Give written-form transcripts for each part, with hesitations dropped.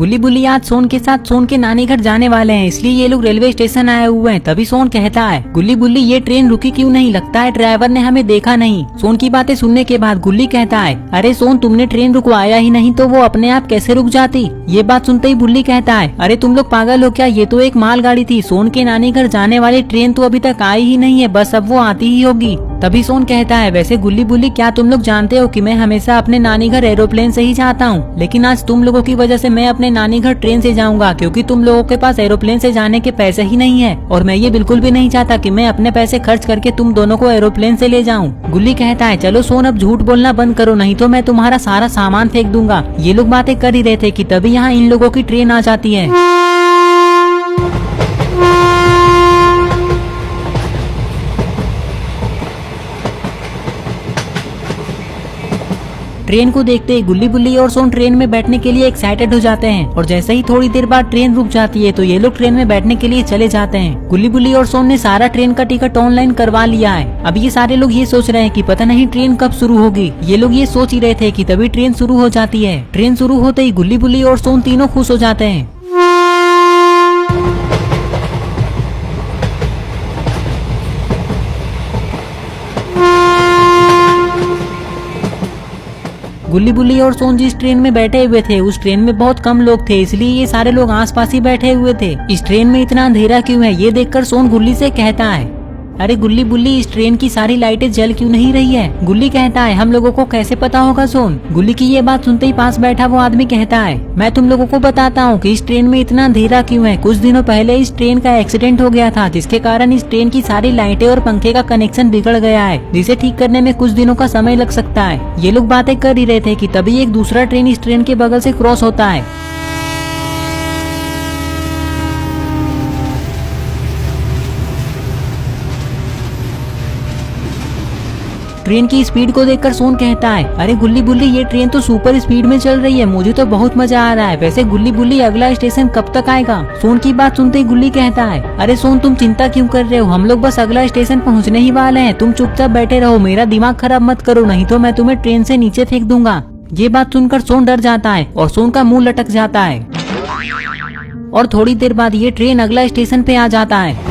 गुल्ली बुल्ली आज सोन के साथ सोन के नानी घर जाने वाले हैं, इसलिए ये लोग रेलवे स्टेशन आए हुए हैं। तभी सोन कहता है, गुल्ली बुल्ली ये ट्रेन रुकी क्यों नहीं, लगता है ड्राइवर ने हमें देखा नहीं। सोन की बातें सुनने के बाद गुल्ली कहता है, अरे सोन तुमने ट्रेन रुकवाया ही नहीं तो वो अपने आप कैसे रुक जाती। ये बात सुनते ही बुल्ली कहता है, अरे तुम लोग पागल हो क्या, ये तो एक मालगाड़ी थी। सोन के नानी घर जाने वाली ट्रेन तो अभी तक आई ही नहीं है, बस अब वो आती ही होगी। तभी सोन कहता है, वैसे गुल्ली बुल्ली क्या तुम लोग जानते हो कि मैं हमेशा अपने नानी घर एरोप्लेन से ही जाता हूँ, लेकिन आज तुम लोगों की वजह से मैं अपने नानी घर ट्रेन से जाऊंगा, क्योंकि तुम लोगों के पास एरोप्लेन से जाने के पैसे ही नहीं है। और मैं ये बिल्कुल भी नहीं चाहता कि मैं अपने पैसे खर्च करके तुम दोनों को एरोप्लेन से ले जाऊं। गुल्ली कहता है, चलो सोन अब झूठ बोलना बंद करो, नहीं तो मैं तुम्हारा सारा सामान फेंक दूंगा। ये लोग बातें कर ही रहे थे कि तभी यहाँ इन लोगों की ट्रेन आ जाती है। ट्रेन को देखते ही गुल्ली बुल्ली और सोन ट्रेन में बैठने के लिए एक्साइटेड हो जाते हैं, और जैसे ही थोड़ी देर बाद ट्रेन रुक जाती है तो ये लोग ट्रेन में बैठने के लिए चले जाते हैं। गुल्ली बुल्ली और सोन ने सारा ट्रेन का टिकट ऑनलाइन करवा लिया है। अब ये सारे लोग ये सोच रहे हैं कि पता नहीं ट्रेन कब शुरू होगी। ये लोग ये सोच ही रहे थे कि तभी ट्रेन शुरू हो जाती है। ट्रेन शुरू होते ही गुल्ली बुल्ली और सोन तीनों खुश हो जाते हैं। गुल्ली बुल्ली और सोन जिस ट्रेन में बैठे हुए थे उस ट्रेन में बहुत कम लोग थे, इसलिए ये सारे लोग आसपास ही बैठे हुए थे। इस ट्रेन में इतना अंधेरा क्यों है, ये देखकर सोन गुल्ली से कहता है, अरे गुल्ली बुल्ली इस ट्रेन की सारी लाइटें जल क्यों नहीं रही है। गुल्ली कहता है, हम लोगों को कैसे पता होगा सोन। गुल्ली की ये बात सुनते ही पास बैठा वो आदमी कहता है, मैं तुम लोगों को बताता हूँ कि इस ट्रेन में इतना अंधेरा क्यों है। कुछ दिनों पहले इस ट्रेन का एक्सीडेंट हो गया था, जिसके कारण इस ट्रेन की सारी लाइटें और पंखे का कनेक्शन बिगड़ गया है, जिसे ठीक करने में कुछ दिनों का समय लग सकता है। ये लोग बातें कर ही रहे थे कि तभी एक दूसरा ट्रेन इस ट्रेन के बगल से क्रॉस होता है। ट्रेन की स्पीड को देखकर सोन कहता है, अरे गुल्ली बुल्ली ये ट्रेन तो सुपर स्पीड में चल रही है, मुझे तो बहुत मजा आ रहा है। वैसे गुल्ली बुल्ली अगला स्टेशन कब तक आएगा। सोन की बात सुनते ही गुल्ली कहता है, अरे सोन तुम चिंता क्यों कर रहे हो, हम लोग बस अगला स्टेशन पहुंचने ही वाले हैं। तुम चुपचाप बैठे रहो, मेरा दिमाग खराब मत करो, नहीं तो मैं तुम्हें ट्रेन से नीचे फेंक दूंगा। ये बात सुनकर सोन डर जाता है और सोन का मुंह लटक जाता है। और थोड़ी देर बाद ये ट्रेन अगला स्टेशन पे आ जाता है।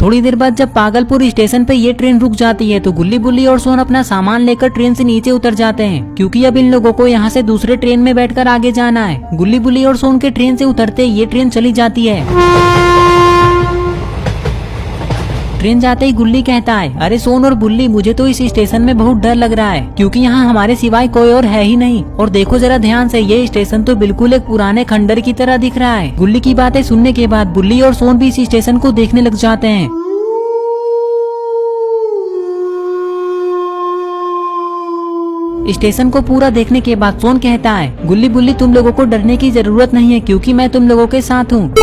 थोड़ी देर बाद जब पागलपुर स्टेशन पे ये ट्रेन रुक जाती है तो गुल्ली बुल्ली और सोन अपना सामान लेकर ट्रेन से नीचे उतर जाते हैं, क्योंकि अब इन लोगों को यहाँ से दूसरे ट्रेन में बैठकर आगे जाना है। गुल्ली बुल्ली और सोन के ट्रेन से उतरते ये ट्रेन चली जाती है। ट्रेन जाते ही गुल्ली कहता है, अरे सोन और बुल्ली मुझे तो इस स्टेशन में बहुत डर लग रहा है, क्योंकि यहाँ हमारे सिवाय कोई और है ही नहीं। और देखो जरा ध्यान से, ये स्टेशन तो बिल्कुल एक पुराने खंडर की तरह दिख रहा है। गुल्ली की बातें सुनने के बाद बुल्ली और सोन भी इस स्टेशन को देखने लग जाते हैं। स्टेशन को पूरा देखने के बाद सोन कहता है, गुल्ली बुल्ली तुम लोगों को डरने की जरूरत नहीं है, क्योंकि मैं तुम लोगों के साथ हूँ।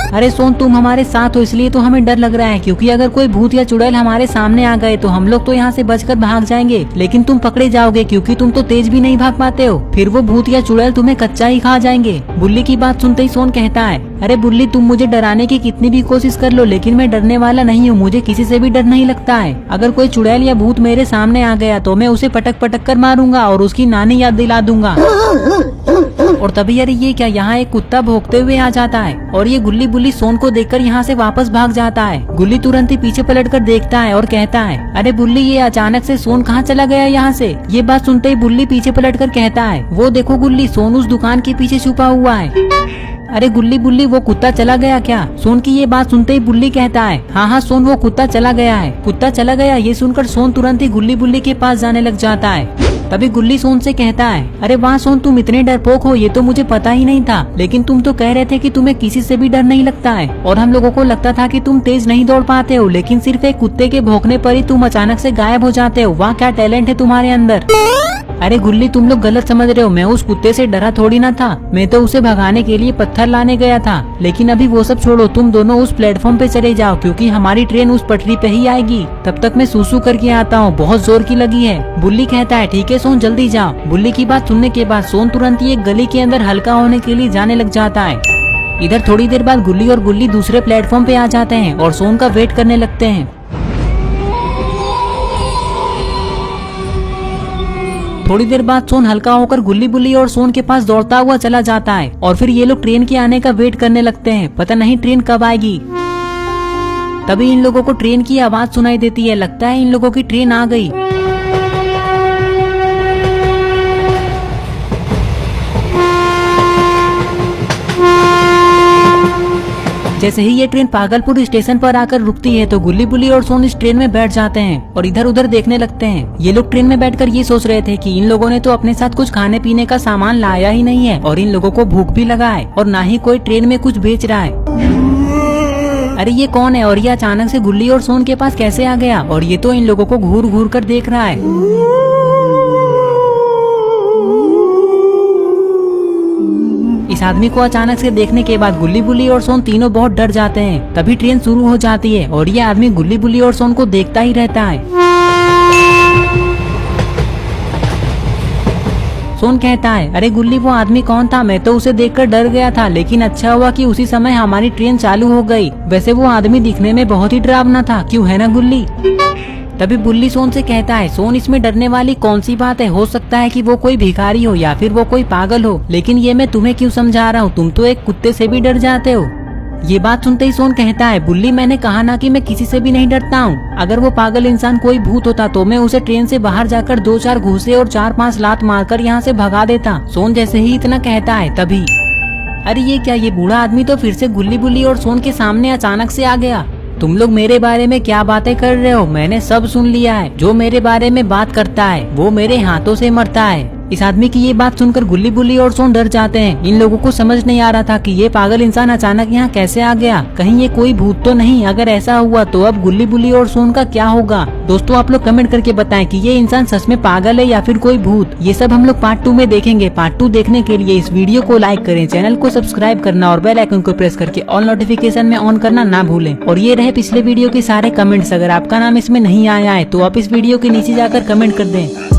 अरे सोन तुम हमारे साथ हो इसलिए तो हमें डर लग रहा है, क्योंकि अगर कोई भूत या चुड़ैल हमारे सामने आ गए तो हम लोग तो यहाँ से बचकर भाग जाएंगे, लेकिन तुम पकड़े जाओगे क्योंकि तुम तो तेज भी नहीं भाग पाते हो। फिर वो भूत या चुड़ैल तुम्हें कच्चा ही खा जाएंगे। बुल्ली की बात सुनते ही सोन कहता है, अरे बुल्ली तुम मुझे डराने की कितनी भी कोशिश कर लो, लेकिन मैं डरने वाला नहीं हूँ, मुझे किसी से भी डर नहीं लगता है। अगर कोई चुड़ैल या भूत मेरे सामने आ गया तो मैं उसे पटक पटक कर मारूंगा और उसकी नानी याद दिला दूंगा। और तभी अरे ये क्या, यहाँ एक कुत्ता भौंकते हुए आ जाता है और ये गुल्ली बुल्ली सोन को देखकर यहाँ से वापस भाग जाता है। गुल्ली तुरंत ही पीछे पलटकर देखता है और कहता है, अरे बुल्ली ये अचानक से सोन कहाँ चला गया यहाँ से। ये बात सुनते ही बुल्ली पीछे पलटकर कहता है, वो देखो गुल्ली, सोन उस दुकान के पीछे छुपा हुआ है। अरे गुल्ली बुल्ली वो कुत्ता चला गया क्या। सोन की ये बात सुनते ही बुल्ली कहता है, हाँ हाँ सोन वो कुत्ता चला गया है। कुत्ता चला गया, ये सुनकर सोन तुरंत ही गुल्ली बुल्ली के पास जाने लग जाता है। तभी गुल्ली सोन से कहता है, अरे वाह सोन तुम इतने डरपोक हो, ये तो मुझे पता ही नहीं था, लेकिन तुम तो कह रहे थे कि तुम्हें किसी से भी डर नहीं लगता है, और हम लोगों को लगता था कि तुम तेज नहीं दौड़ पाते हो, लेकिन सिर्फ एक कुत्ते के भौंकने पर ही तुम अचानक से गायब हो जाते हो। वाह क्या टैलेंट है तुम्हारे अंदर। अरे गुल्ली तुम लोग गलत समझ रहे हो, मैं उस कुत्ते से डरा थोड़ी ना था, मैं तो उसे भगाने के लिए पत्थर लाने गया था। लेकिन अभी वो सब छोड़ो, तुम दोनों उस प्लेटफॉर्म पे चले जाओ, क्योंकि हमारी ट्रेन उस पटरी पे ही आएगी। तब तक मैं सूसू करके आता हूँ, बहुत जोर की लगी है। बुल्ली कहता है, ठीक है सोन जल्दी जाओ। बुल्ली की बात सुनने के बाद सोन तुरंत ही एक गली के अंदर हल्का होने के लिए जाने लग जाता है। इधर थोड़ी देर बाद गुल्ली और गुल्ली दूसरे प्लेटफॉर्म पे आ जाते हैं और सोन का वेट करने लगते हैं। थोड़ी देर बाद सोन हल्का होकर गुल्ली बुल्ली और सोन के पास दौड़ता हुआ चला जाता है और फिर ये लोग ट्रेन के आने का वेट करने लगते हैं। पता नहीं ट्रेन कब आएगी। तभी इन लोगों को ट्रेन की आवाज सुनाई देती है। लगता है इन लोगों की ट्रेन आ गई। जैसे ही ये ट्रेन पागलपुर स्टेशन पर आकर रुकती है तो गुल्ली बुल्ली और सोन इस ट्रेन में बैठ जाते हैं और इधर उधर देखने लगते हैं। ये लोग ट्रेन में बैठकर ये सोच रहे थे कि इन लोगों ने तो अपने साथ कुछ खाने पीने का सामान लाया ही नहीं है और इन लोगों को भूख भी लगा है और ना ही कोई ट्रेन में कुछ बेच रहा है। अरे ये कौन है और ये अचानक से गुल्ली और सोन के पास कैसे आ गया और ये तो इन लोगों को घूर घूर कर देख रहा है। इस आदमी को अचानक से देखने के बाद गुल्ली बुल्ली और सोन तीनों बहुत डर जाते हैं। तभी ट्रेन शुरू हो जाती है और ये आदमी गुल्ली बुल्ली और सोन को देखता ही रहता है। सोन कहता है, अरे गुल्ली वो आदमी कौन था? मैं तो उसे देखकर डर गया था, लेकिन अच्छा हुआ कि उसी समय हमारी ट्रेन चालू हो गई। वैसे वो आदमी दिखने में बहुत ही डरावना था, क्यों है ना गुल्ली? तभी बुल्ली सोन से कहता है, सोन इसमें डरने वाली कौन सी बात है? हो सकता है कि वो कोई भिखारी हो या फिर वो कोई पागल हो, लेकिन ये मैं तुम्हें क्यों समझा रहा हूँ? तुम तो एक कुत्ते से भी डर जाते हो। ये बात सुनते ही सोन कहता है, बुल्ली मैंने कहा ना कि मैं किसी से भी नहीं डरता हूँ। अगर वो पागल इंसान कोई भूत होता तो मैं उसे ट्रेन से बाहर जाकर 2-4 घूंसे और 4-5 लात मारकर यहाँ से भगा देता। सोन जैसे ही इतना कहता है तभी अरे ये क्या, ये बूढ़ा आदमी तो फिर से गुल्ली बुल्ली और सोन के सामने अचानक से आ गया। तुम लोग मेरे बारे में क्या बातें कर रहे हो? मैंने सब सुन लिया है। जो मेरे बारे में बात करता है वो मेरे हाथों से मरता है। इस आदमी की ये बात सुनकर गुल्ली बुल्ली और सोन डर जाते हैं। इन लोगों को समझ नहीं आ रहा था कि ये पागल इंसान अचानक यहाँ कैसे आ गया। कहीं ये कोई भूत तो नहीं? अगर ऐसा हुआ तो अब गुल्ली बुल्ली और सोन का क्या होगा? दोस्तों आप लोग कमेंट करके बताएं कि ये इंसान सच में पागल है या फिर कोई भूत। ये सब हम लोग पार्ट 2 में देखेंगे। पार्ट 2 देखने के लिए इस वीडियो को लाइक करें, चैनल को सब्सक्राइब करना और बेल आइकन को प्रेस करके ऑल नोटिफिकेशन में ऑन करना ना भूलें। और ये रहे पिछले वीडियो के सारे कमेंट्स। अगर आपका नाम इसमें नहीं आया है तो आप इस वीडियो के नीचे जाकर कमेंट कर दें।